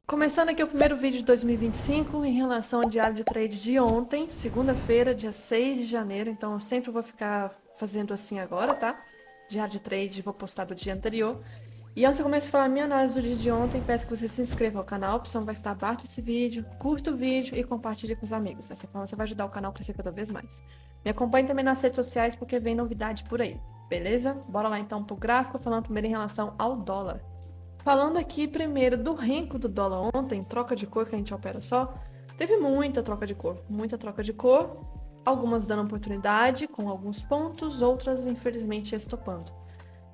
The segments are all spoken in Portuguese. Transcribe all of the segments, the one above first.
Começando aqui o primeiro vídeo de 2025 em relação ao diário de trade de ontem, segunda-feira, dia 6 de janeiro. Então eu sempre vou ficar fazendo assim agora, tá? Diário de trade, vou postar do dia anterior. E antes de eu começar a falar a minha análise do dia de ontem, peço que você se inscreva ao canal, a opção vai estar abaixo desse vídeo, curta o vídeo e compartilhe com os amigos. Dessa forma você vai ajudar o canal a crescer cada vez mais. Me acompanhe também nas redes sociais porque vem novidade por aí, beleza? Bora lá então pro gráfico, falando primeiro em relação ao dólar. Falando aqui primeiro do renco do dólar ontem, troca de cor que a gente opera só, teve muita troca de cor, algumas dando oportunidade com alguns pontos, outras infelizmente estopando.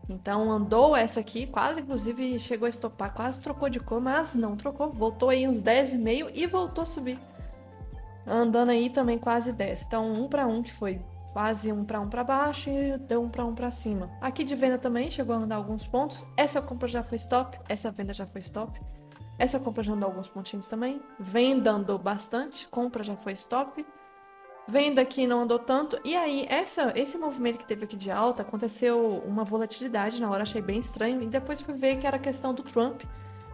Então andou essa aqui, quase inclusive chegou a estopar, quase trocou de cor, mas não trocou, voltou aí uns 10,5 e voltou a subir. Andando aí também quase 10. Então, 1 para 1 que foi quase 1 para baixo e deu 1 para cima. Aqui de venda também chegou a andar alguns pontos. Essa compra já foi stop, essa venda já foi stop. Essa compra já andou alguns pontinhos também. Venda andou bastante, compra já foi stop. Venda aqui não andou tanto. E aí, esse movimento que teve aqui de alta, aconteceu uma volatilidade na hora, achei bem estranho. E depois fui ver que era a questão do Trump,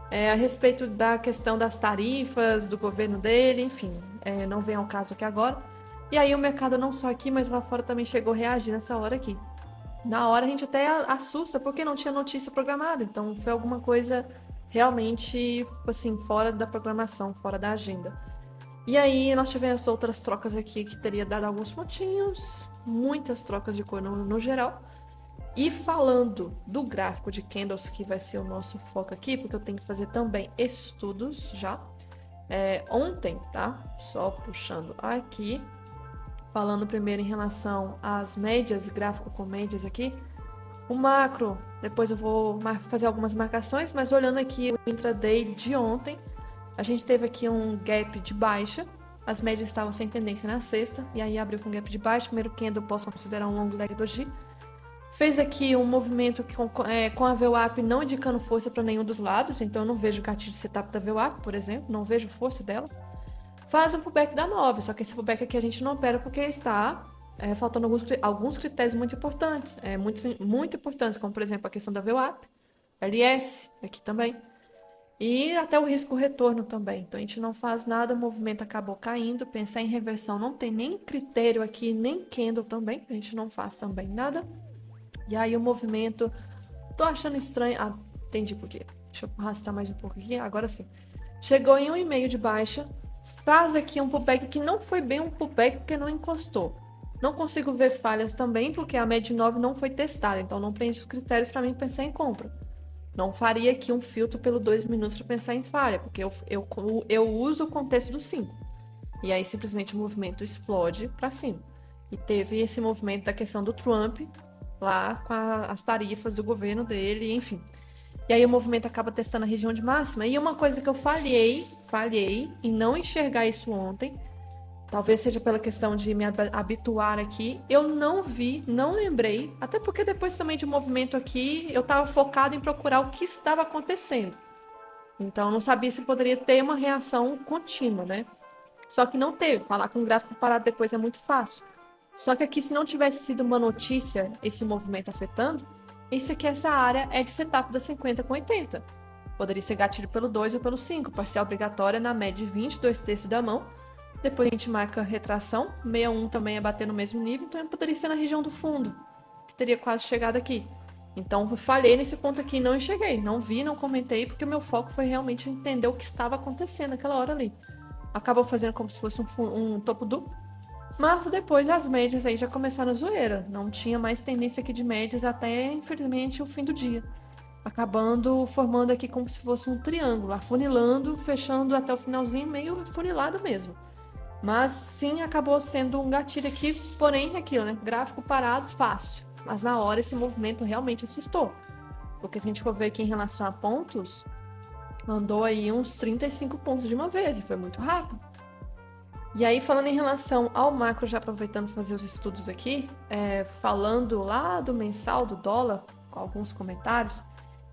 a respeito da questão das tarifas, do governo dele, enfim, não vem ao caso aqui agora. E aí o mercado não só aqui, mas lá fora também chegou a reagir nessa hora aqui. Na hora a gente até assusta porque não tinha notícia programada, então foi alguma coisa realmente assim fora da programação, fora da agenda. E aí nós tivemos outras trocas aqui que teria dado alguns pontinhos, muitas trocas de cor no geral. E falando do gráfico de candles, que vai ser o nosso foco aqui, porque eu tenho que fazer também estudos já. Ontem, tá? Só puxando aqui. Falando primeiro em relação às médias, gráfico com médias aqui. O macro, depois eu vou fazer algumas marcações, mas olhando aqui o intraday de ontem, a gente teve aqui um gap de baixa. As médias estavam sem tendência na sexta, e aí abriu com gap de baixa. Primeiro candle eu posso considerar um long leg doji. Fez aqui um movimento com a VWAP não indicando força para nenhum dos lados, então eu não vejo gatilho de setup da VWAP, por exemplo, não vejo força dela. Faz o pullback da 9, só que esse pullback aqui a gente não opera porque está faltando alguns critérios muito importantes, muito importantes, como por exemplo a questão da VWAP, LS, aqui também, e até o risco retorno também. Então a gente não faz nada, o movimento acabou caindo, pensar em reversão não tem nem critério aqui, nem candle também, a gente não faz também nada. E aí o movimento, tô achando estranho. Ah, entendi por quê. Deixa eu arrastar mais um pouco aqui. Agora sim. Chegou em 1,5 de baixa. Faz aqui um pullback que não foi bem um pullback porque não encostou. Não consigo ver falhas também porque a média 9 não foi testada. Então não preenche os critérios para mim pensar em compra. Não faria aqui um filtro pelo 2 minutos para pensar em falha, porque eu uso o contexto do 5. E aí simplesmente o movimento explode para cima. E teve esse movimento da questão do Trump lá com as tarifas do governo dele, enfim. E aí o movimento acaba testando a região de máxima. E uma coisa que eu falhei em não enxergar isso ontem, talvez seja pela questão de me habituar aqui, eu não vi, não lembrei, até porque depois também de um movimento aqui, eu estava focado em procurar o que estava acontecendo. Então eu não sabia se poderia ter uma reação contínua, né? Só que não teve. Falar com o gráfico parado depois é muito fácil. Só que aqui, se não tivesse sido uma notícia esse movimento afetando, isso aqui, essa área é de setup da 50 com 80. Poderia ser gatilho pelo 2 ou pelo 5, parcial obrigatória na média de 20, 2/3 da mão. Depois a gente marca retração, 61 também é bater no mesmo nível, então poderia ser na região do fundo, que teria quase chegado aqui. Então eu falhei nesse ponto aqui e não enxerguei, não vi, não comentei, porque o meu foco foi realmente entender o que estava acontecendo naquela hora ali. Acabou fazendo como se fosse um topo duplo. Mas depois as médias aí já começaram a zoeira. Não tinha mais tendência aqui de médias até, infelizmente, o fim do dia. Acabando formando aqui como se fosse um triângulo, afunilando, fechando até o finalzinho, meio afunilado mesmo. Mas sim, acabou sendo um gatilho aqui, porém é aquilo, né? Gráfico parado, fácil. Mas na hora esse movimento realmente assustou. Porque se a gente for ver aqui em relação a pontos, andou aí uns 35 pontos de uma vez e foi muito rápido. E aí, falando em relação ao macro, já aproveitando fazer os estudos aqui, falando lá do mensal do dólar, com alguns comentários,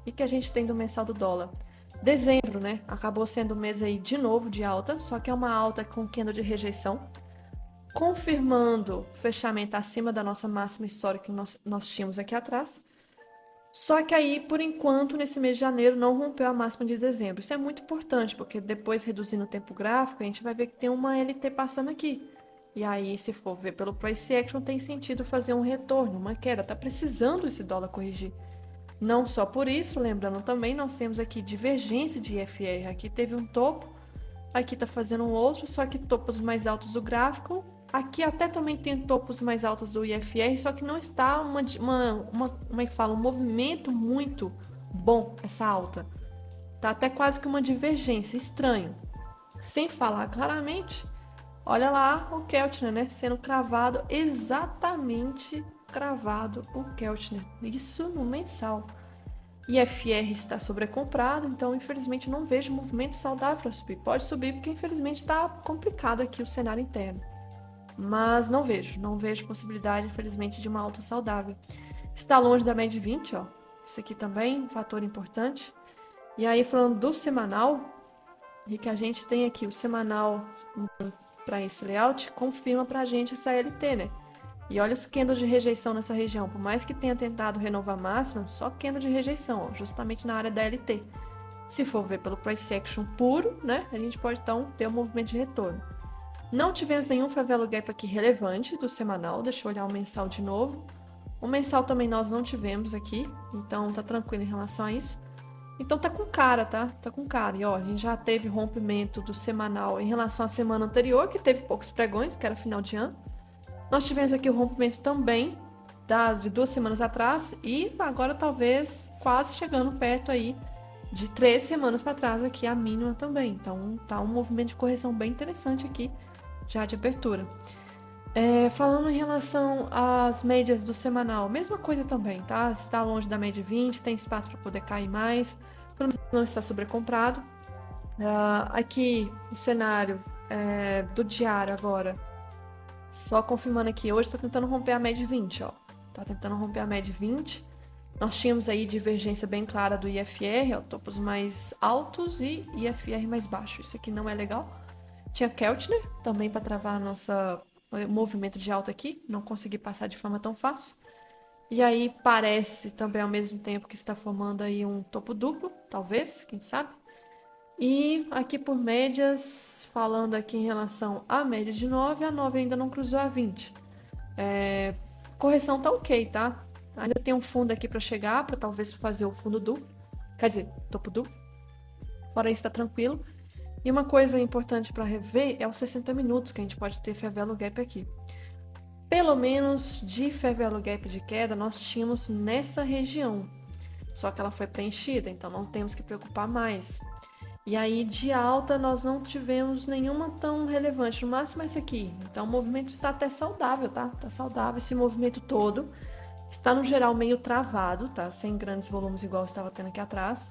e que a gente tem do mensal do dólar. Dezembro, né? Acabou sendo um mês aí de novo de alta, só que é uma alta com candle de rejeição, confirmando fechamento acima da nossa máxima histórica que nós tínhamos aqui atrás. Só que aí, por enquanto, nesse mês de janeiro, não rompeu a máxima de dezembro. Isso é muito importante, porque depois, reduzindo o tempo gráfico, a gente vai ver que tem uma LT passando aqui. E aí, se for ver pelo price action, tem sentido fazer um retorno, uma queda. Tá precisando esse dólar corrigir. Não só por isso, lembrando também, nós temos aqui divergência de IFR. Aqui teve um topo, aqui tá fazendo um outro, só que topos mais altos do gráfico. Aqui até também tem topos mais altos do IFR, só que não está como é que fala, um movimento muito bom essa alta. Tá até quase que uma divergência, estranho. Sem falar claramente, olha lá o Keltner, né? Sendo cravado, exatamente cravado o Keltner. Isso no mensal. IFR está sobrecomprado, então infelizmente não vejo movimento saudável para subir. Pode subir porque infelizmente está complicado aqui o cenário interno. Mas não vejo possibilidade, infelizmente, de uma alta saudável. Está longe da média 20, ó. Isso aqui também, um fator importante. E aí, falando do semanal, e que a gente tem aqui o semanal para esse layout, confirma para a gente essa LT, né? E olha os candles de rejeição nessa região. Por mais que tenha tentado renovar a máxima, só candle de rejeição, ó, justamente na área da LT. Se for ver pelo price action puro, né, a gente pode então ter um movimento de retorno. Não tivemos nenhum favela gap aqui relevante do semanal. Deixa eu olhar o mensal de novo. O mensal também nós não tivemos aqui, então tá tranquilo em relação a isso. Então tá com cara, tá? Tá com cara. E ó, a gente já teve rompimento do semanal em relação à semana anterior, que teve poucos pregões, que era final de ano. Nós tivemos aqui o rompimento também de 2 semanas atrás e agora talvez quase chegando perto aí de 3 semanas para trás aqui a mínima também. Então tá um movimento de correção bem interessante aqui já de abertura. Falando em relação às médias do semanal, mesma coisa também, tá? Está longe da média 20, tem espaço para poder cair mais, pelo menos não está sobrecomprado. Aqui o cenário do diário agora, só confirmando aqui, hoje está tentando romper a média 20, ó. Tá tentando romper a média 20. Nós tínhamos aí divergência bem clara do IFR, ó, topos mais altos e IFR mais baixo. Isso aqui não é legal. Tinha Keltner também para travar nosso movimento de alta aqui, não consegui passar de forma tão fácil. E aí parece também ao mesmo tempo que está formando aí um topo duplo, talvez, quem sabe. E aqui por médias, falando aqui em relação à média de 9, a 9 ainda não cruzou a 20. Correção tá ok, tá? Ainda tem um fundo aqui para chegar, para talvez fazer o fundo duplo. Quer dizer, topo duplo. Fora isso, tá tranquilo. E uma coisa importante para rever é os 60 minutos que a gente pode ter fair value gap aqui. Pelo menos de fair value gap de queda nós tínhamos nessa região. Só que ela foi preenchida, então não temos que preocupar mais. E aí de alta nós não tivemos nenhuma tão relevante, no máximo esse aqui. Então o movimento está até saudável, tá? Tá saudável esse movimento todo. Está no geral meio travado, tá? Sem grandes volumes igual estava tendo aqui atrás.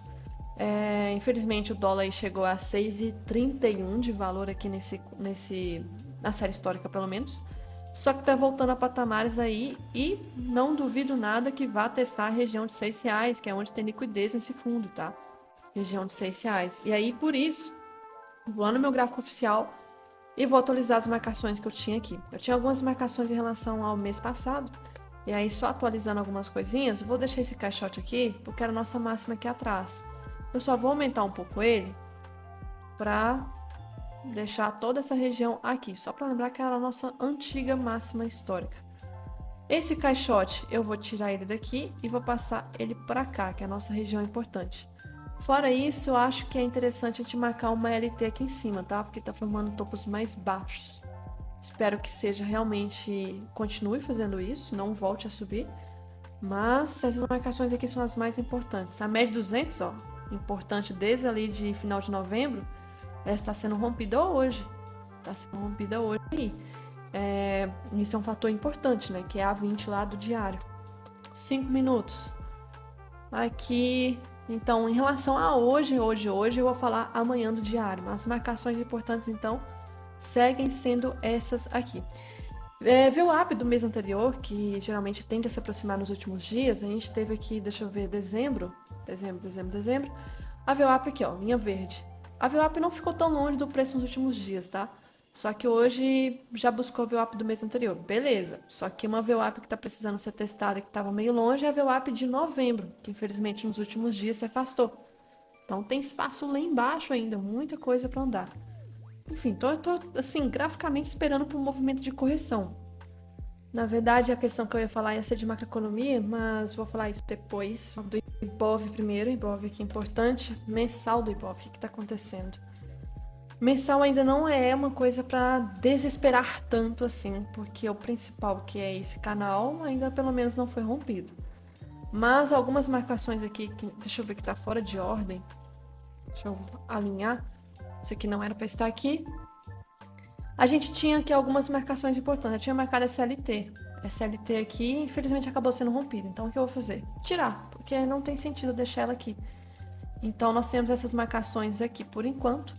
Infelizmente o dólar aí chegou a 6,31 de valor aqui na série histórica pelo menos. Só que tá voltando a patamares aí e não duvido nada que vá testar a região de R$6, que é onde tem liquidez nesse fundo, tá? Região de R$6. E aí por isso, vou lá no meu gráfico oficial e vou atualizar as marcações que eu tinha aqui. Eu tinha algumas marcações em relação ao mês passado. E aí só atualizando algumas coisinhas, vou deixar esse caixote aqui, porque era a nossa máxima aqui atrás. Eu só vou aumentar um pouco ele para deixar toda essa região aqui, só para lembrar que era a nossa antiga máxima histórica. Esse caixote eu vou tirar ele daqui e vou passar ele para cá, que é a nossa região importante. Fora isso, eu acho que é interessante a gente marcar uma LT aqui em cima, tá? Porque tá formando topos mais baixos. Espero que seja realmente, continue fazendo isso, não volte a subir. Mas essas marcações aqui são as mais importantes. A média 200, ó, importante desde ali de final de novembro, ela está sendo rompida hoje. Está sendo rompida hoje aí. Isso é um fator importante, né? Que é a 20 lá do diário. 5 minutos. Aqui, então, em relação a hoje, eu vou falar amanhã do diário. Mas as marcações importantes, então, seguem sendo essas aqui. VWAP do mês anterior, que geralmente tende a se aproximar nos últimos dias, a gente teve aqui, deixa eu ver, dezembro. A VWAP aqui, ó, linha verde. A VWAP não ficou tão longe do preço nos últimos dias, tá? Só que hoje já buscou a VWAP do mês anterior. Beleza. Só que uma VWAP que está precisando ser testada e que estava meio longe é a VWAP de novembro, que infelizmente nos últimos dias se afastou. Então tem espaço lá embaixo ainda, muita coisa para andar. Enfim, tô assim, graficamente esperando por um movimento de correção. Na verdade, a questão que eu ia falar ia ser de macroeconomia, mas vou falar isso depois. Do Ibov primeiro, Ibov aqui é importante. Mensal do Ibov, o que está acontecendo? Mensal ainda não é uma coisa para desesperar tanto assim, porque o principal, que é esse canal, ainda pelo menos não foi rompido. Mas algumas marcações aqui, deixa eu ver que tá fora de ordem. Deixa eu alinhar. Isso aqui não era para estar aqui. A gente tinha aqui algumas marcações importantes. Eu tinha marcado SLT. SLT aqui, infelizmente, acabou sendo rompida. Então, o que eu vou fazer? Tirar, porque não tem sentido deixar ela aqui. Então, nós temos essas marcações aqui por enquanto.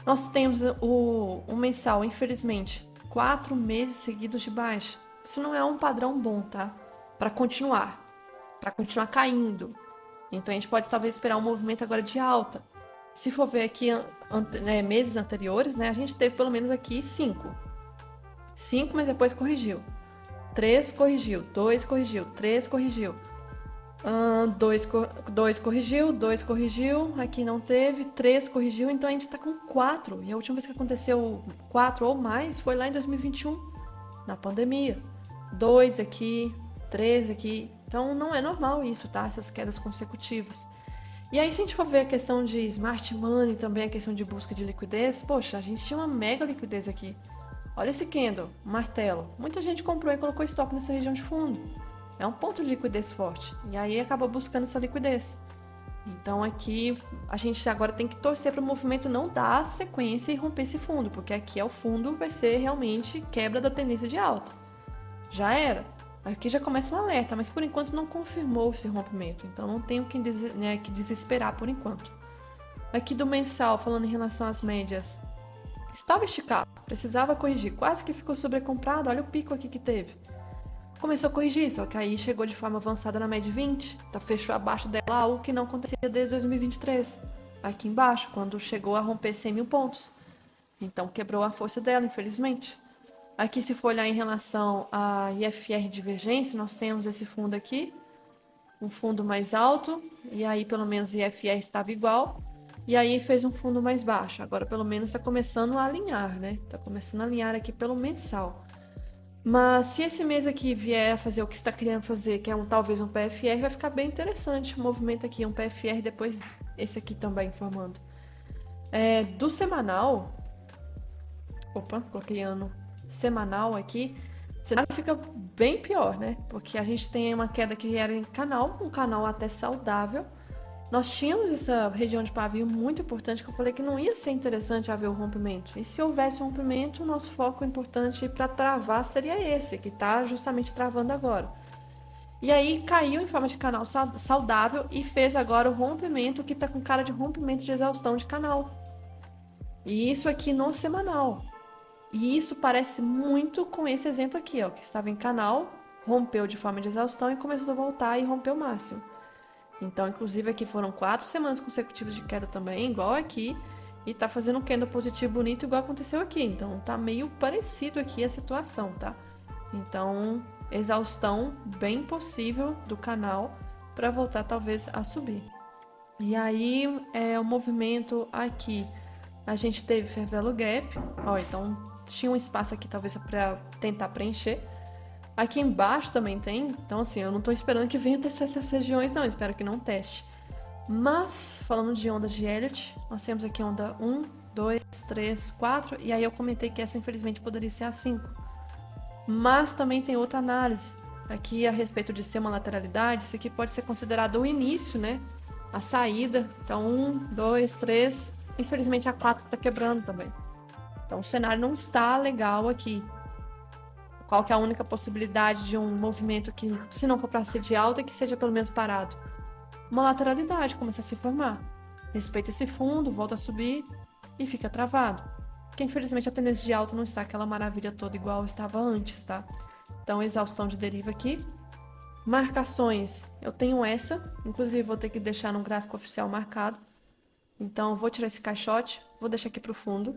Nós temos o mensal, infelizmente, 4 meses seguidos de baixa. Isso não é um padrão bom, tá? Para continuar caindo. Então, a gente pode talvez esperar um movimento agora de alta. Se for ver aqui meses anteriores, né, a gente teve pelo menos aqui 5. 5, mas depois corrigiu. 3 corrigiu, 2 corrigiu, 3 corrigiu. 2 corrigiu, 2 corrigiu, aqui não teve, 3 corrigiu, então a gente tá com 4. E a última vez que aconteceu 4 ou mais foi lá em 2021, na pandemia. 2 aqui, 3 aqui. Então não é normal isso, tá? Essas quedas consecutivas. E aí, se a gente for ver a questão de smart money, também a questão de busca de liquidez, poxa, a gente tinha uma mega liquidez aqui. Olha esse candle, martelo. Muita gente comprou e colocou estoque nessa região de fundo. É um ponto de liquidez forte. E aí acaba buscando essa liquidez. Então aqui a gente agora tem que torcer para o movimento não dar sequência e romper esse fundo, porque aqui é o fundo, vai ser realmente quebra da tendência de alta. Já era. Aqui já começa um alerta, mas por enquanto não confirmou esse rompimento. Então não tenho que desesperar por enquanto. Aqui do mensal, falando em relação às médias, estava esticado, precisava corrigir, quase que ficou sobrecomprado, olha o pico aqui que teve. Começou a corrigir, só que aí chegou de forma avançada na média 20, fechou abaixo dela, algo que não acontecia desde 2023, aqui embaixo, quando chegou a romper 100 mil pontos. Então quebrou a força dela, infelizmente. Aqui, se for olhar em relação a IFR divergência, nós temos esse fundo aqui, um fundo mais alto, e aí pelo menos IFR estava igual, e aí fez um fundo mais baixo. Agora pelo menos está começando a alinhar, né? Está começando a alinhar aqui pelo mensal. Mas se esse mês aqui vier a fazer o que está querendo fazer, que é talvez um PFR, vai ficar bem interessante o movimento aqui, um PFR, depois esse aqui também formando. Do semanal, coloquei ano semanal aqui, o cenário fica bem pior, né? Porque a gente tem uma queda que era em canal, um canal até saudável. Nós tínhamos essa região de pavio muito importante, que eu falei que não ia ser interessante haver o rompimento. E se houvesse um rompimento, o nosso foco importante para travar seria esse, que está justamente travando agora. E aí caiu em forma de canal saudável e fez agora o rompimento, que está com cara de rompimento de exaustão de canal. E isso aqui no semanal. E isso parece muito com esse exemplo aqui, ó, que estava em canal, rompeu de forma de exaustão e começou a voltar e rompeu o máximo. Então, inclusive, aqui foram 4 semanas consecutivas de queda também, igual aqui, e tá fazendo um candle positivo bonito igual aconteceu aqui. Então, tá meio parecido aqui a situação, tá? Então, exaustão bem possível do canal para voltar talvez a subir. E aí, o movimento aqui, a gente teve Fervelo Gap, ó, então tinha um espaço aqui talvez para tentar preencher. Aqui embaixo também tem, então assim, eu não tô esperando que venha testar essas regiões não, espero que não teste. Mas, falando de ondas de Elliott, nós temos aqui onda 1, 2, 3, 4, e aí eu comentei que essa infelizmente poderia ser a 5. Mas também tem outra análise, aqui a respeito de ser uma lateralidade, isso aqui pode ser considerado o início, né? A saída, então 1, 2, 3, infelizmente a 4 tá quebrando também. Então o cenário não está legal aqui. Qual que é a única possibilidade de um movimento que, se não for para ser de alta, que seja pelo menos parado? Uma lateralidade começa a se formar. Respeita esse fundo, volta a subir e fica travado. Porque infelizmente a tendência de alta não está aquela maravilha toda igual estava antes, tá? Então exaustão de deriva aqui. Marcações, eu tenho essa, inclusive vou ter que deixar no gráfico oficial marcado. Então vou tirar esse caixote, vou deixar aqui para o fundo.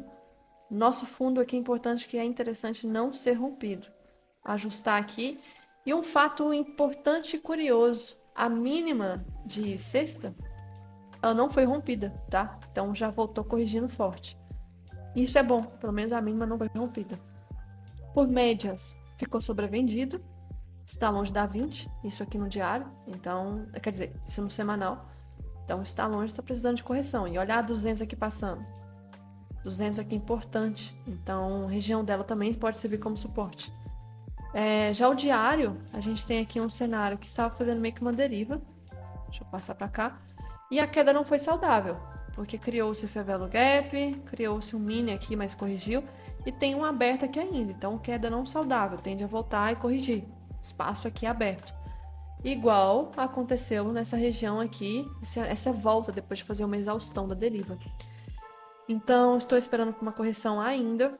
Nosso fundo aqui é importante que é interessante não ser rompido. Ajustar aqui. E um fato importante e curioso, a mínima de sexta, ela não foi rompida, tá? Então já voltou corrigindo forte. Isso é bom, pelo menos a mínima não foi rompida. Por médias, ficou sobrevendido, está longe da 20, isso aqui no diário, então, quer dizer, isso no semanal. Então está longe, está precisando de correção. E olhar a 200 aqui passando. 200 aqui é importante, então a região dela também pode servir como suporte. Já o diário, a gente tem aqui um cenário que estava fazendo meio que uma deriva. Deixa eu passar para cá. E a queda não foi saudável, porque criou-se o Favelo Gap, criou-se um mini aqui, mas corrigiu, e tem um aberto aqui ainda. Então, queda não saudável, tende a voltar e corrigir. Espaço aqui aberto. Igual aconteceu nessa região aqui, essa volta depois de fazer uma exaustão da deriva. Então, estou esperando por uma correção ainda.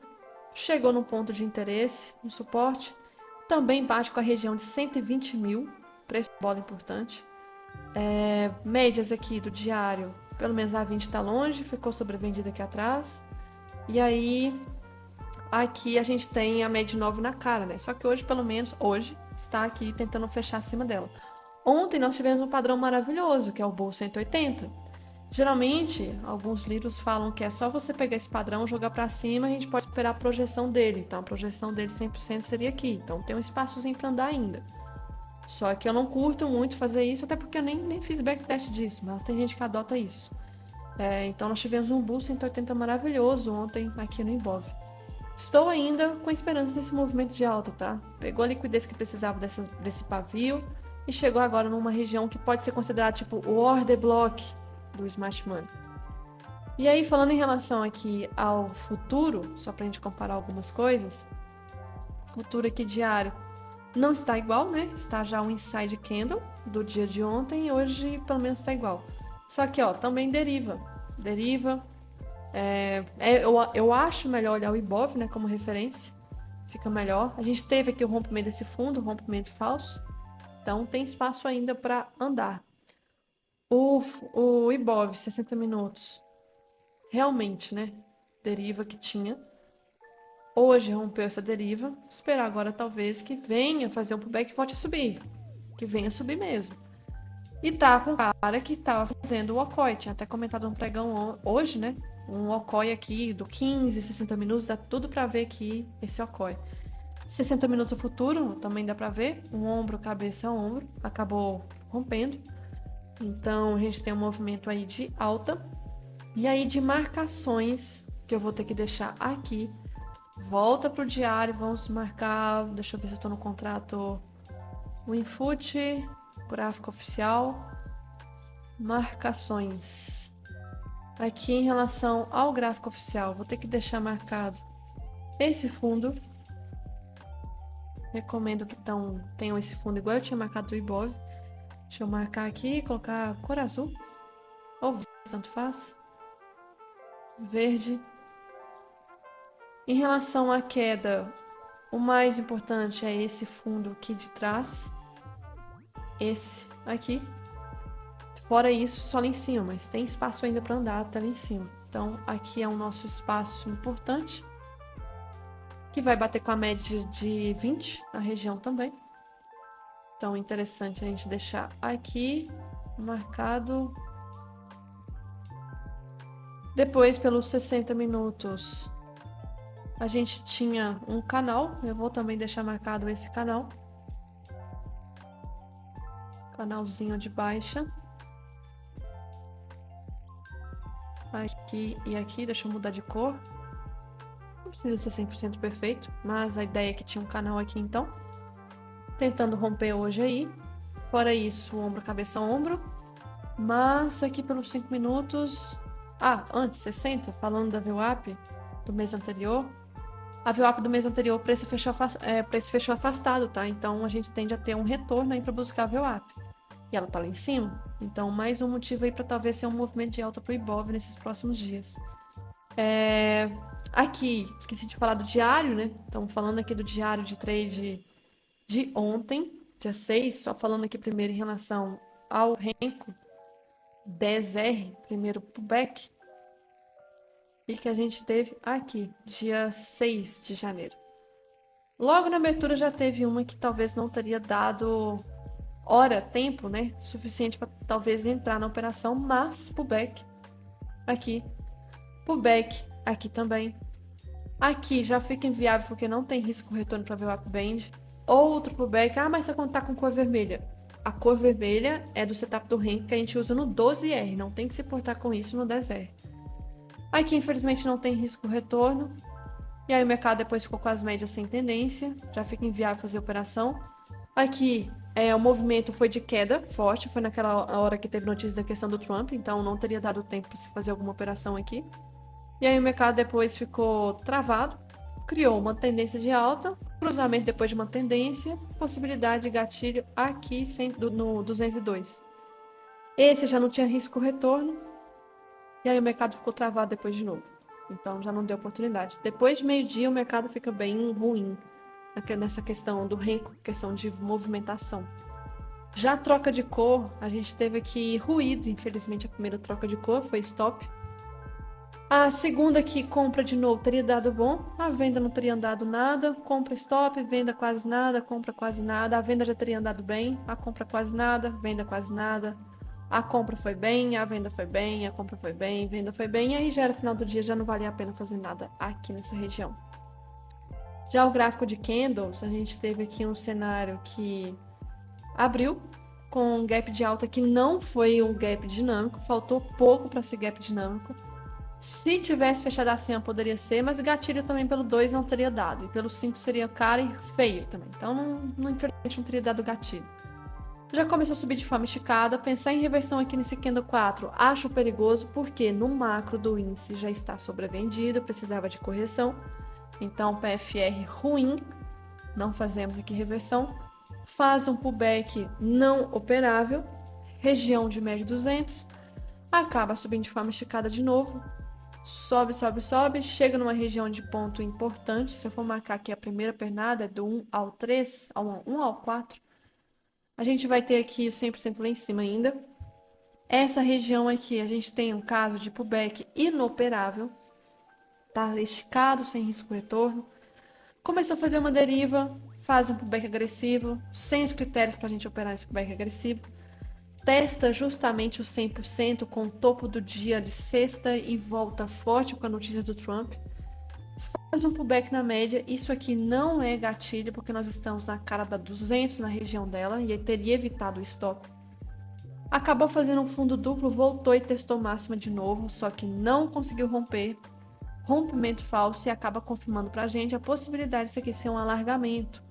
Chegou no ponto de interesse, no suporte. Também bate com a região de 120 mil, preço de bola importante. Médias aqui do diário, pelo menos a 20 está longe, ficou sobrevendida aqui atrás. E aí, aqui a gente tem a média 9 na cara, né? Só que hoje, pelo menos, hoje, está aqui tentando fechar acima dela. Ontem nós tivemos um padrão maravilhoso, que é o Bull 180. Geralmente, alguns livros falam que é só você pegar esse padrão, jogar para cima, a gente pode esperar a projeção dele. Então, a projeção dele 100% seria aqui. Então, tem um espaçozinho para andar ainda. Só que eu não curto muito fazer isso, até porque eu nem fiz backtest disso, mas tem gente que adota isso. Então, nós tivemos um Bull 180 maravilhoso ontem aqui no Ibov. Estou ainda com esperança desse movimento de alta, tá? Pegou a liquidez que precisava desse pavio e chegou agora numa região que pode ser considerada tipo o order block do Smart Money. E aí, falando em relação aqui ao futuro, só pra gente comparar algumas coisas, futuro aqui diário não está igual, né? Está já o inside candle do dia de ontem e hoje pelo menos está igual. Só que, ó, também deriva. Deriva. Eu acho melhor olhar o Ibov, né, como referência. Fica melhor. A gente teve aqui o rompimento desse fundo, o rompimento falso. Então tem espaço ainda para andar. O Ibov, 60 minutos. Realmente, né? Deriva que tinha. Hoje rompeu essa deriva. Esperar agora talvez que venha fazer um pullback e volte a subir. Que venha subir mesmo. E tá com o cara que tava fazendo o Okoi. Tinha até comentado no pregão hoje, né? Um Okoi aqui do 15, 60 minutos. Dá tudo pra ver aqui esse Okoi. 60 minutos no futuro também dá pra ver. Um ombro, cabeça, ombro. Acabou rompendo. Então a gente tem um movimento aí de alta. E aí de marcações que eu vou ter que deixar aqui. Volta pro diário, vamos marcar. Deixa eu ver se eu tô no contrato Winfoot, gráfico oficial, marcações. Aqui em relação ao gráfico oficial, vou ter que deixar marcado esse fundo. Recomendo que tenham esse fundo igual eu tinha marcado do Ibov. Deixa eu marcar aqui, colocar cor azul, ou tanto faz, verde. Em relação à queda, o mais importante é esse fundo aqui de trás. Esse aqui. Fora isso, só lá em cima, mas tem espaço ainda para andar até lá em cima. Então, aqui é o nosso espaço importante, que vai bater com a média de 20 na região também. Então, interessante a gente deixar aqui marcado. Depois, pelos 60 minutos, a gente tinha um canal. Eu vou também deixar marcado esse canal. Canalzinho de baixa. Aqui e aqui, deixa eu mudar de cor. Não precisa ser 100% perfeito, mas a ideia é que tinha um canal aqui então. Tentando romper hoje aí. Fora isso, ombro, cabeça, ombro. Mas aqui pelos 5 minutos... antes, 60, falando da VWAP do mês anterior. A VWAP do mês anterior, o preço fechou afastado, tá? Então a gente tende a ter um retorno aí para buscar a VWAP. E ela tá lá em cima. Então, mais um motivo aí para talvez ser um movimento de alta pro Ibov nesses próximos dias. Aqui, esqueci de falar do diário, né? Então, falando aqui do diário de trade de ontem, dia 6, só falando aqui primeiro em relação ao Renko 10R, primeiro pullback. e que a gente teve aqui, dia 6 de janeiro. Logo na abertura já teve uma que talvez não teria dado tempo, né, suficiente para talvez entrar na operação, mas pullback aqui, pullback aqui também. Aqui já fica inviável porque não tem risco retorno para ver o upband. Outro pullback, mas você contar com cor vermelha. A cor vermelha é do setup do Renko que a gente usa no 12R, não tem que se portar com isso no 10R. Aqui infelizmente não tem risco retorno. E aí o mercado depois ficou com as médias sem tendência, já fica inviável fazer operação. Aqui o movimento foi de queda forte, foi naquela hora que teve notícia da questão do Trump, então não teria dado tempo para se fazer alguma operação aqui. E aí o mercado depois ficou travado, criou uma tendência de alta, cruzamento depois de uma tendência, possibilidade de gatilho aqui no 202. Esse já não tinha risco retorno, e aí o mercado ficou travado depois de novo. Então já não deu oportunidade. Depois de meio-dia o mercado fica bem ruim nessa questão do Renko, questão de movimentação. Já a troca de cor, a gente teve aqui ruído, infelizmente a primeira troca de cor foi stop. A segunda aqui, compra de novo, teria dado bom, a venda não teria andado nada, compra stop, venda quase nada, compra quase nada, a venda já teria andado bem, a compra quase nada, venda quase nada, a compra foi bem, a venda foi bem, a compra foi bem, a venda foi bem, e aí já era final do dia, já não valia a pena fazer nada aqui nessa região. Já o gráfico de candles, a gente teve aqui um cenário que abriu com um gap de alta que não foi um gap dinâmico, faltou pouco para ser gap dinâmico. Se tivesse fechado assim, poderia ser, mas gatilho também pelo 2 não teria dado. E pelo 5 seria caro e feio também. Então, infelizmente, não teria dado gatilho. Já começou a subir de forma esticada. Pensar em reversão aqui nesse candle 4 acho perigoso, porque no macro do índice já está sobrevendido, precisava de correção. Então, PFR ruim. Não fazemos aqui reversão. Faz um pullback não operável. Região de médio 200. Acaba subindo de forma esticada de novo. Sobe, sobe, sobe, chega numa região de ponto importante. Se eu for marcar aqui a primeira pernada, do 1 ao 3, ao 1 ao 4, a gente vai ter aqui o 100% lá em cima ainda. Essa região aqui, a gente tem um caso de pullback inoperável, tá esticado, sem risco retorno. Começou a fazer uma deriva, faz um pullback agressivo, sem os critérios para a gente operar esse pullback agressivo. Testa justamente o 100% com o topo do dia de sexta e volta forte com a notícia do Trump. Faz um pullback na média. Isso aqui não é gatilho, porque nós estamos na cara da 200 na região dela e teria evitado o stop. Acabou fazendo um fundo duplo, voltou e testou máxima de novo, só que não conseguiu romper. Rompimento falso e acaba confirmando pra gente a possibilidade disso aqui ser um alargamento.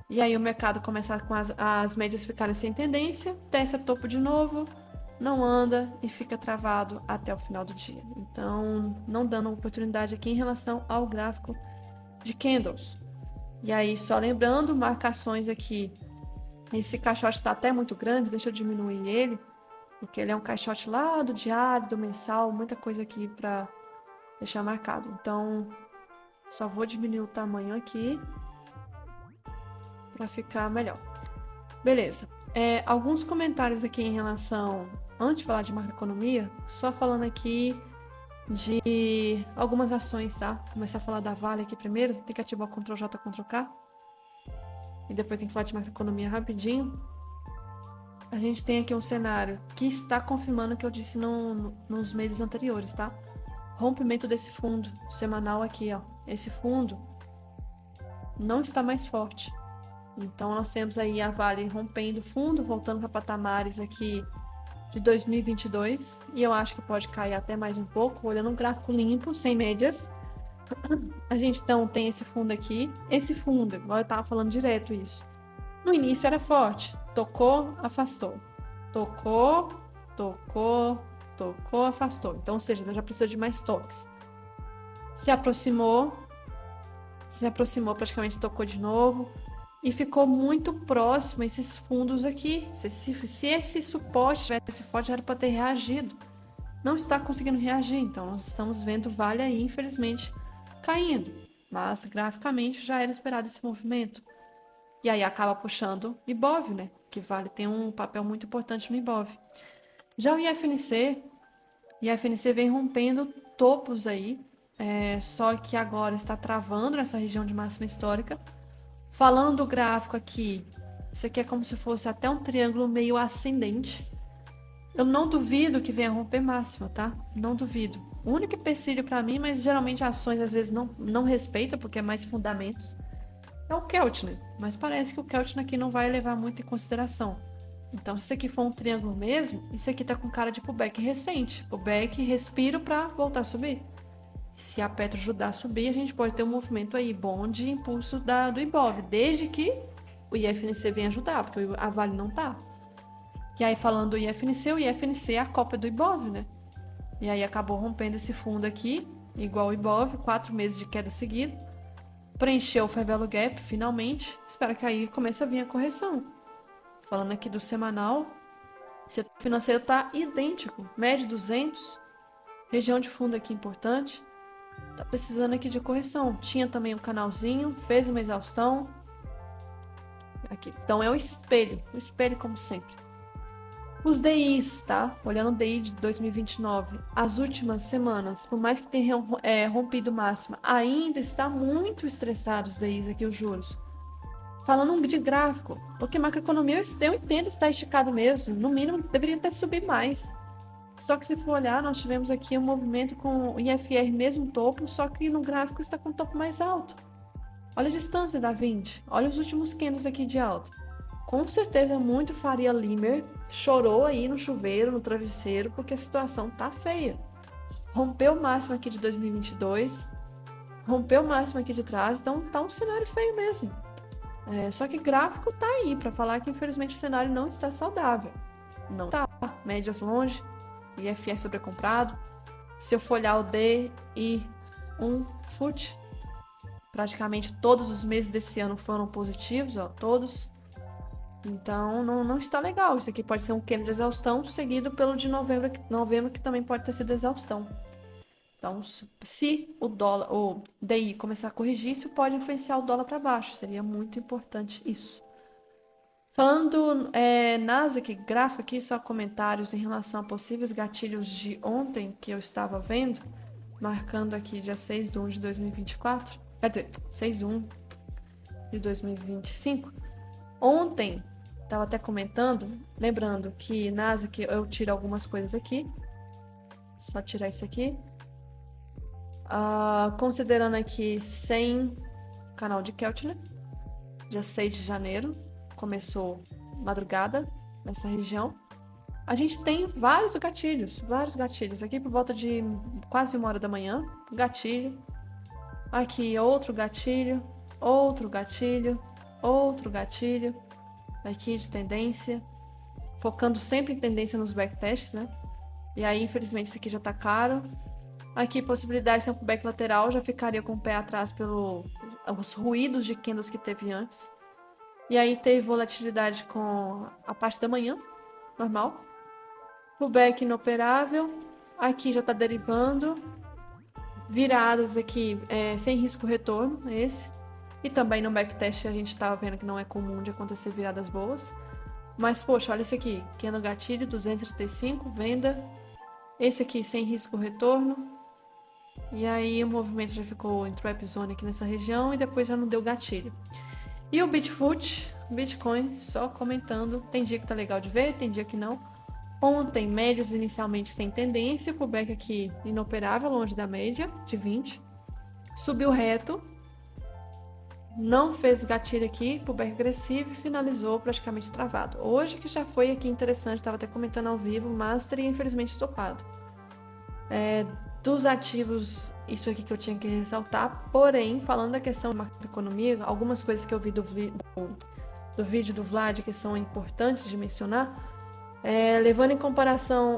E aí o mercado começa com as médias ficarem sem tendência, testa topo de novo, não anda e fica travado até o final do dia. Então, não dando oportunidade aqui em relação ao gráfico de candles. E aí, só lembrando, marcações aqui. Esse caixote está até muito grande, deixa eu diminuir ele, porque ele é um caixote lá do diário, do mensal, muita coisa aqui para deixar marcado. Então, só vou diminuir o tamanho aqui para ficar melhor. Beleza. Alguns comentários aqui em relação, antes de falar de macroeconomia, só falando aqui de algumas ações, tá? Vou começar a falar da Vale aqui primeiro, tem que ativar o Ctrl J, Ctrl K. E depois tem que falar de macroeconomia rapidinho. A gente tem aqui um cenário que está confirmando o que eu disse nos meses anteriores, tá? Rompimento desse fundo semanal aqui, ó. Esse fundo não está mais forte. Então, nós temos aí a Vale rompendo fundo, voltando para patamares aqui de 2022. E eu acho que pode cair até mais um pouco, olhando um gráfico limpo, sem médias. A gente, então, tem esse fundo aqui. Esse fundo, igual eu estava falando direto isso. No início era forte. Tocou, afastou. Tocou, tocou, tocou, afastou. Então, ou seja, já precisou de mais toques. Se aproximou, praticamente tocou de novo. E ficou muito próximo a esses fundos aqui. Se esse suporte tivesse forte, já era para ter reagido. Não está conseguindo reagir. Então, nós estamos vendo Vale aí, infelizmente, caindo. Mas, graficamente, já era esperado esse movimento. E aí acaba puxando Ibov, né? Que Vale tem um papel muito importante no Ibov. Já o IFNC vem rompendo topos aí, só que agora está travando nessa região de máxima histórica. Falando do gráfico aqui, isso aqui é como se fosse até um triângulo meio ascendente. Eu não duvido que venha romper máxima, tá? Não duvido. O único empecilho para mim, mas geralmente ações às vezes não respeita, porque é mais fundamentos, é o Keltner. Mas parece que o Keltner aqui não vai levar muito em consideração. Então, se isso aqui for um triângulo mesmo, isso aqui tá com cara de pullback recente. Pullback, respiro para voltar a subir. Se a Petro ajudar a subir, a gente pode ter um movimento aí bom de impulso do Ibov, desde que o IFNC venha ajudar, porque a Vale não tá. E aí, falando do IFNC, o IFNC é a cópia do Ibov, né? E aí acabou rompendo esse fundo aqui, igual o Ibov, 4 meses de queda seguida. Preencheu o Favelo Gap, finalmente. Espero que aí comece a vir a correção. Falando aqui do semanal, o setor financeiro tá idêntico. Média 200, região de fundo aqui importante. Tá precisando aqui de correção. Tinha também um canalzinho, fez uma exaustão. Aqui. Então é o espelho como sempre. Os DIs, tá? Olhando o DI de 2029, as últimas semanas, por mais que tenha rompido máxima, ainda está muito estressado os DIs aqui, os juros. Falando de gráfico, porque macroeconomia eu entendo está esticado mesmo, no mínimo deveria até subir mais. Só que se for olhar, nós tivemos aqui um movimento com o IFR mesmo topo, só que no gráfico está com um topo mais alto. Olha a distância da 20, olha os últimos candles aqui de alta. Com certeza muito Faria Limer chorou aí no chuveiro, no travesseiro, porque a situação tá feia. Rompeu o máximo aqui de 2022, rompeu o máximo aqui de trás, então tá um cenário feio mesmo. Só que gráfico tá aí para falar que infelizmente o cenário não está saudável. Não tá. Médias longe, IFR sobrecomprado. Se eu for olhar o D e um FUT, praticamente todos os meses desse ano foram positivos, ó, todos. Então não está legal. Isso aqui pode ser um candle de exaustão, seguido pelo de novembro, que também pode ter sido exaustão. Então, se o DI começar a corrigir, isso pode influenciar o dólar para baixo. Seria muito importante isso. Falando do Nasdaq, gráfico aqui, só comentários em relação a possíveis gatilhos de ontem que eu estava vendo, marcando aqui dia 6/1 de 2024, quer dizer, 6/1 de 2025. Ontem, estava até comentando, lembrando que Nasdaq eu tiro algumas coisas aqui, só tirar isso aqui. Considerando aqui sem canal de Keltner, dia 6 de janeiro, começou madrugada nessa região. A gente tem vários gatilhos aqui por volta de quase 1 hora da manhã, gatilho. Aqui outro gatilho, outro gatilho, outro gatilho. Aqui de tendência, focando sempre em tendência nos backtests, né? E aí, infelizmente, isso aqui já tá caro. Aqui, possibilidade de ser um pullback lateral, já ficaria com o pé atrás pelos ruídos de candles que teve antes. E aí, teve volatilidade com a parte da manhã, normal. Pullback inoperável. Aqui já tá derivando. Viradas aqui, sem risco retorno, esse. E também no backtest a gente tava vendo que não é comum de acontecer viradas boas. Mas, poxa, olha esse aqui. Candle gatilho, 235, venda. Esse aqui sem risco retorno. E aí o movimento já ficou em trap zone aqui nessa região e depois já não deu gatilho. E o Bitcoin, só comentando. Tem dia que tá legal de ver, tem dia que não. Ontem, médias inicialmente sem tendência, pullback aqui inoperável, longe da média de 20. Subiu reto. Não fez gatilho aqui, pullback agressivo e finalizou praticamente travado. Hoje que já foi aqui interessante, estava até comentando ao vivo, Master e infelizmente estopado. Dos ativos, isso aqui que eu tinha que ressaltar, porém, falando da questão da macroeconomia, algumas coisas que eu vi do vídeo do Vlad que são importantes de mencionar, levando em comparação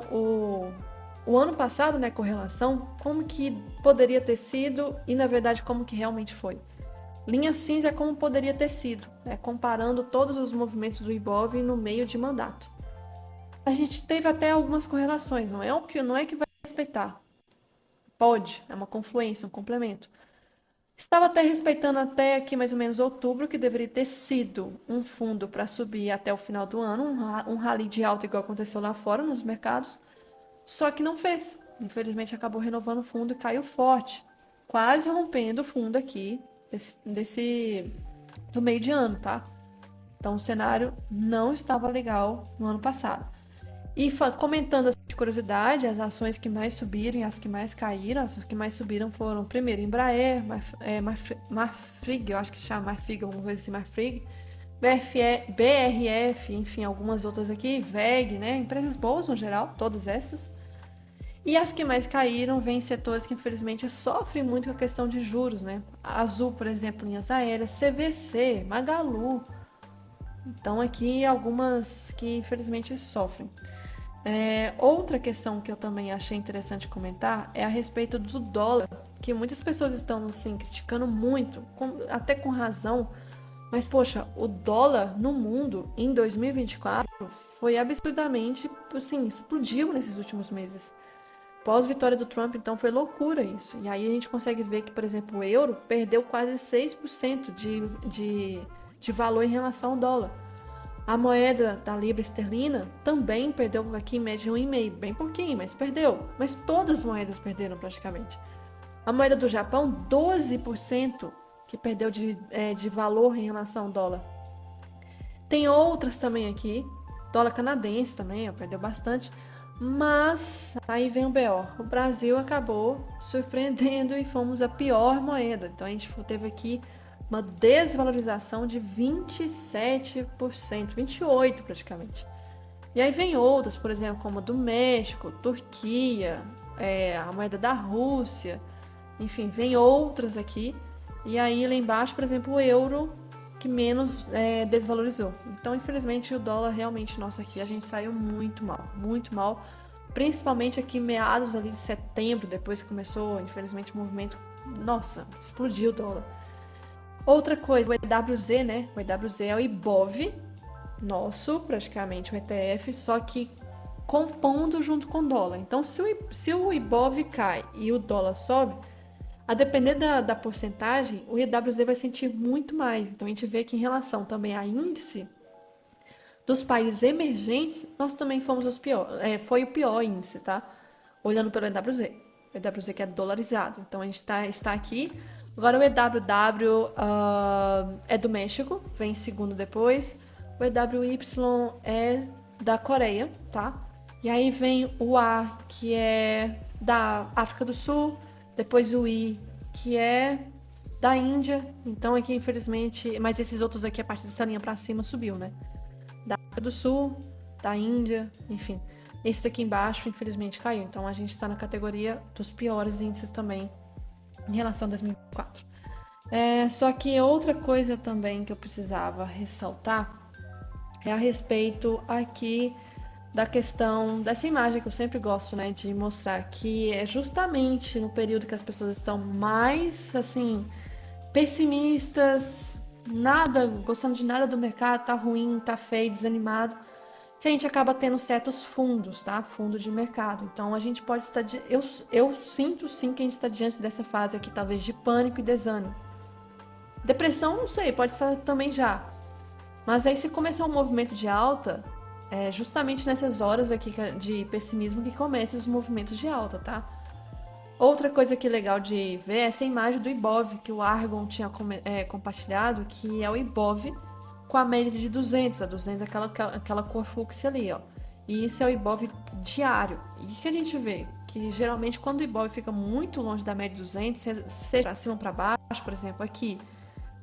o ano passado, né, correlação, como que poderia ter sido e, na verdade, como que realmente foi. Linha cinza é como poderia ter sido, comparando todos os movimentos do Ibov no meio de mandato. A gente teve até algumas correlações, não é que vai respeitar. Pode, é uma confluência, um complemento. Estava até respeitando até aqui mais ou menos outubro, que deveria ter sido um fundo para subir até o final do ano, um rally de alta igual aconteceu lá fora nos mercados, só que não fez. infelizmente acabou renovando o fundo e caiu forte, quase rompendo o fundo aqui do meio de ano, tá? Então o cenário não estava legal no ano passado. E comentando assim, de curiosidade, as ações que mais subiram e as que mais caíram, as que mais subiram foram, primeiro, Embraer, Marfrig, eu acho que chama Marfrig, alguma coisa assim, Marfrig, BRF, enfim, algumas outras aqui, WEG, né? Empresas boas no geral, todas essas. E as que mais caíram vêm em setores que infelizmente sofrem muito com a questão de juros, né? A Azul, por exemplo, linhas aéreas, CVC, Magalu. Então aqui algumas que infelizmente sofrem. Outra questão que eu também achei interessante comentar é a respeito do dólar, que muitas pessoas estão assim criticando muito, até com razão, mas poxa, o dólar no mundo em 2024 foi absurdamente, assim, explodiu nesses últimos meses. Pós-vitória do Trump, então foi loucura isso. E aí a gente consegue ver que, por exemplo, o euro perdeu quase 6% de valor em relação ao dólar. A moeda da libra esterlina também perdeu aqui em média 1,5%, bem pouquinho, mas perdeu. Mas todas as moedas perderam praticamente. A moeda do Japão, 12% que perdeu de valor em relação ao dólar. Tem outras também aqui, dólar canadense também, ó, perdeu bastante. Mas aí vem o BO. O Brasil acabou surpreendendo e fomos a pior moeda. Então a gente teve aqui uma desvalorização de 27%, 28% praticamente. E aí vem outras, por exemplo, como a do México, Turquia, a moeda da Rússia, enfim, vem outras aqui. E aí lá embaixo, por exemplo, o euro que menos desvalorizou. Então, infelizmente, o dólar realmente, nossa, aqui a gente saiu muito mal. Principalmente aqui em meados ali de setembro, depois que começou, infelizmente, o movimento, nossa, explodiu o dólar. Outra coisa, o EWZ, né? O EWZ é o Ibov, nosso, praticamente, o ETF, só que compondo junto com o dólar. Então, se o Ibov cai e o dólar sobe, a depender da porcentagem, o IWZ vai sentir muito mais. Então, a gente vê que em relação também a índice dos países emergentes, nós também fomos foi o pior índice, tá? Olhando pelo EWZ. O EWZ que é dolarizado. Então, a gente está aqui. Agora, o EWW é do México, vem em segundo depois. O EWY é da Coreia, tá? E aí vem o A, que é da África do Sul. Depois o I, que é da Índia. Então aqui, infelizmente... Mas esses outros aqui, a partir dessa linha pra cima, subiu, né? Da África do Sul, da Índia, enfim. Esse aqui embaixo, infelizmente, caiu. Então a gente está na categoria dos piores índices também em relação a 2024. Só que outra coisa também que eu precisava ressaltar é a respeito aqui da questão dessa imagem que eu sempre gosto, né, de mostrar, que é justamente no período que as pessoas estão mais, assim, pessimistas, gostando de nada do mercado, tá ruim, tá feio, desanimado, que a gente acaba tendo certos fundos, tá? Fundo de mercado. Então a gente pode estar, eu sinto sim que a gente está diante dessa fase aqui, talvez de pânico e desânimo. Depressão, não sei, pode estar também já. Mas aí se começar um movimento de alta, justamente nessas horas aqui de pessimismo que começam os movimentos de alta, tá? Outra coisa que é legal de ver é essa imagem do Ibov, que o Argon tinha compartilhado, que é o Ibov com a média de 200. A 200 é aquela cor fúcsia ali, ó. E isso é o Ibov diário. E o que a gente vê? Que geralmente quando o Ibov fica muito longe da média de 200, seja para cima ou para baixo, por exemplo, aqui,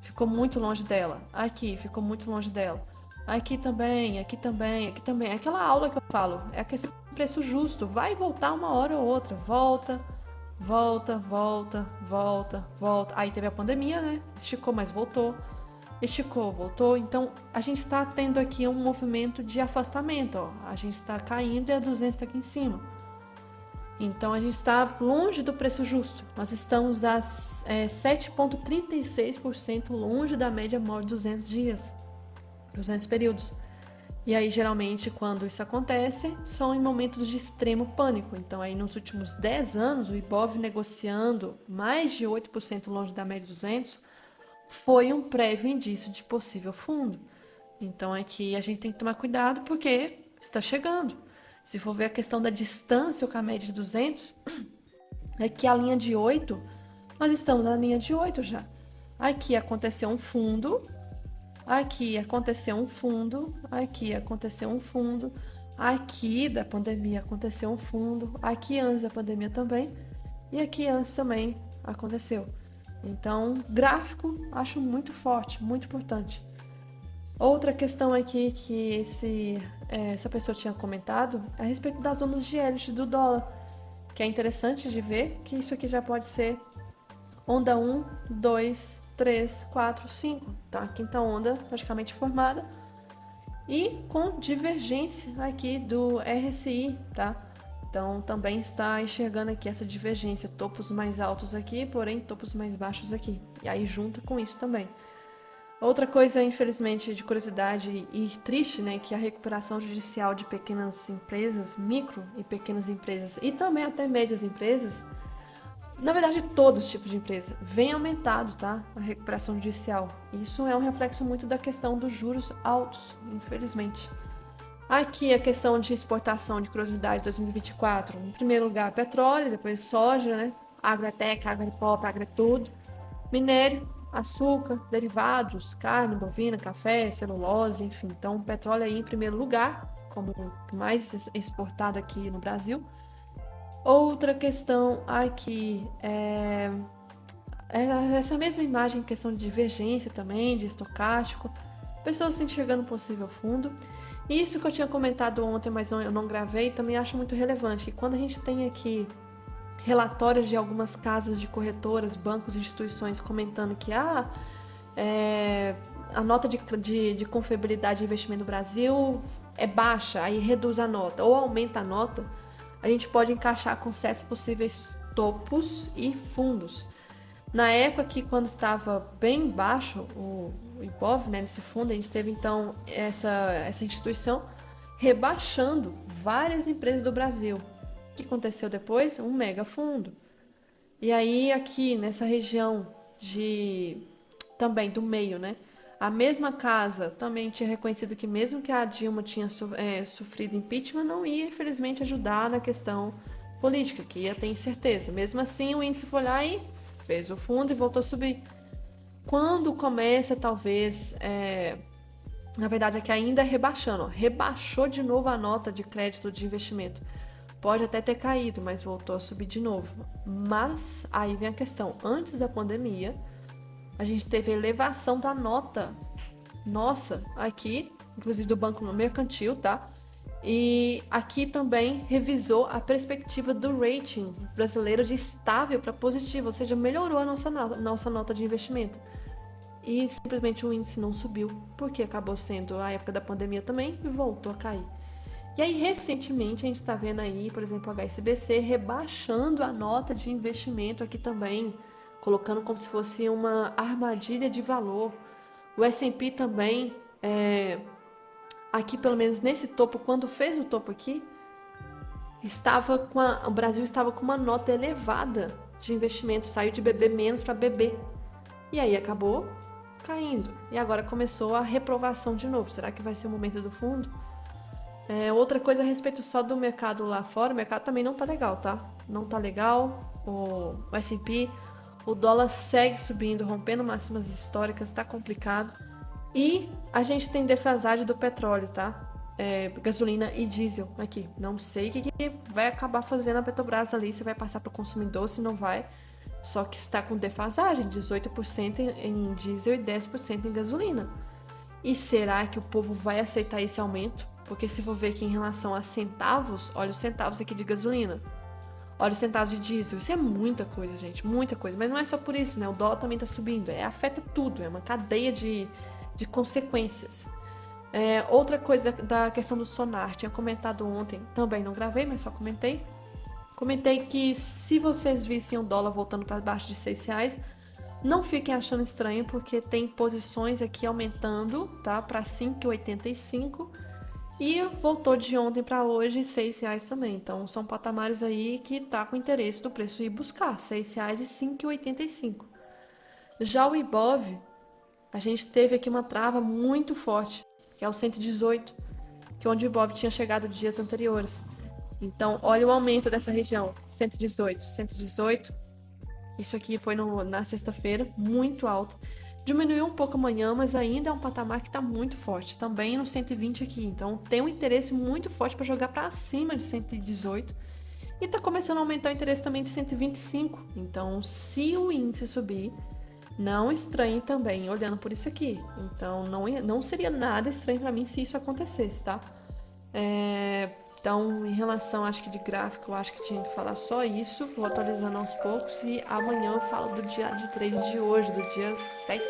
ficou muito longe dela. Aqui, ficou muito longe dela. Aqui também, aqui também, aqui também. Aquela aula que eu falo, é a questão do preço justo. Vai voltar uma hora ou outra. Volta, volta, volta, volta, volta. Aí teve a pandemia, né? Esticou, mas voltou. Esticou, voltou. Então, a gente está tendo aqui um movimento de afastamento, ó. A gente está caindo e a 200 está aqui em cima. Então, a gente está longe do preço justo. Nós estamos a 7,36% longe da média móvel de 200 dias. 200 períodos. E aí, geralmente, quando isso acontece, são em momentos de extremo pânico. Então, aí nos últimos 10 anos, o Ibov negociando mais de 8% longe da média de 200 foi um prévio indício de possível fundo. Então, aqui a gente tem que tomar cuidado porque está chegando. Se for ver a questão da distância com a média de 200, é que a linha de 8, nós estamos na linha de 8 já. Aqui aconteceu um fundo, aqui aconteceu um fundo, aqui aconteceu um fundo, aqui da pandemia aconteceu um fundo, aqui antes da pandemia também, e aqui antes também aconteceu. Então, gráfico, acho muito forte, muito importante. Outra questão aqui que essa pessoa tinha comentado é a respeito das zonas de Elliott do dólar, que é interessante de ver que isso aqui já pode ser onda 1, 2, 3, 4, 5, tá? A quinta onda praticamente formada e com divergência aqui do RSI, tá? Então também está enxergando aqui essa divergência, topos mais altos aqui, porém topos mais baixos aqui. E aí junta com isso também. Outra coisa, infelizmente, de curiosidade e triste, né, que a recuperação judicial de pequenas empresas, micro e pequenas empresas e também até médias empresas, na verdade todos os tipos de empresa, vem aumentado, tá? A recuperação judicial. Isso é um reflexo muito da questão dos juros altos, infelizmente. Aqui a questão de exportação de curiosidade 2024. Em primeiro lugar, petróleo, depois soja, né? Agrotec, agropop, agrotudo, minério, açúcar, derivados, carne, bovina, café, celulose, enfim. Então, o petróleo aí em primeiro lugar, como o mais exportado aqui no Brasil. Outra questão aqui é essa mesma imagem, questão de divergência também, de estocástico, pessoas se enxergando possível fundo. Isso que eu tinha comentado ontem, mas eu não gravei, também acho muito relevante, que quando a gente tem aqui relatórios de algumas casas de corretoras, bancos, instituições comentando que a nota de confiabilidade de investimento no Brasil é baixa, aí reduz a nota, ou aumenta a nota, a gente pode encaixar com certos possíveis topos e fundos. Na época que quando estava bem baixo o Ibov, né, nesse fundo, a gente teve então essa instituição rebaixando várias empresas do Brasil. O que aconteceu depois? Um mega fundo. E aí aqui nessa região também do meio, né? A mesma casa também tinha reconhecido que mesmo que a Dilma tinha sofrido impeachment, não ia infelizmente ajudar na questão política, que ia ter incerteza. Mesmo assim, o índice foi lá e fez o fundo e voltou a subir. Quando começa, talvez, na verdade aqui ainda rebaixando, ó, rebaixou de novo a nota de crédito de investimento. Pode até ter caído, mas voltou a subir de novo. Mas aí vem a questão, antes da pandemia, a gente teve a elevação da nota nossa aqui, inclusive do Banco Mercantil, tá? E aqui também revisou a perspectiva do rating brasileiro de estável para positivo, ou seja, melhorou a nossa nota de investimento. E simplesmente o índice não subiu, porque acabou sendo a época da pandemia também e voltou a cair. E aí, recentemente, a gente está vendo aí, por exemplo, o HSBC rebaixando a nota de investimento aqui também, colocando como se fosse uma armadilha de valor. O S&P também, aqui pelo menos nesse topo, quando fez o topo aqui, o Brasil estava com uma nota elevada de investimento, saiu de BB menos para BB. E aí acabou caindo. E agora começou a reprovação de novo. Será que vai ser o momento do fundo? Outra coisa a respeito só do mercado lá fora, o mercado também não tá legal, tá? Não tá legal, o S&P, o dólar segue subindo, rompendo máximas históricas, tá complicado. E a gente tem defasagem do petróleo, tá? Gasolina e diesel aqui. Não sei o que vai acabar fazendo a Petrobras ali, se vai passar para o consumidor, se não vai. Só que está com defasagem, 18% em diesel e 10% em gasolina. E será que o povo vai aceitar esse aumento? Porque se for ver aqui em relação a centavos, olha os centavos aqui de gasolina. Olha os centavos de diesel. Isso é muita coisa, gente. Muita coisa. Mas não é só por isso, né? O dólar também tá subindo. Afeta tudo. É uma cadeia de consequências. Outra coisa da questão do Sonar. Tinha comentado ontem. Também não gravei, mas só comentei. Comentei que se vocês vissem o dólar voltando para baixo de R$6, não fiquem achando estranho, porque tem posições aqui aumentando, tá? Para 5,85. E voltou de ontem para hoje R$6 também. Então, são patamares aí que tá com interesse do preço ir buscar. R$6 e 5,85. Já o Ibov, a gente teve aqui uma trava muito forte, que é o 118, que é onde o Ibov tinha chegado dias anteriores. Então, olha o aumento dessa região, 118, 118. Isso aqui foi na sexta-feira, muito alto. Diminuiu um pouco amanhã, mas ainda é um patamar que está muito forte. Também no 120 aqui. Então, tem um interesse muito forte para jogar para cima de 118. E está começando a aumentar o interesse também de 125. Então, se o índice subir, não estranhe também olhando por isso aqui. Então, não seria nada estranho para mim se isso acontecesse, tá? Então, em relação, acho que de gráfico, eu acho que tinha que falar só isso. Vou atualizando aos poucos e amanhã eu falo do dia de trade de hoje, do dia 7.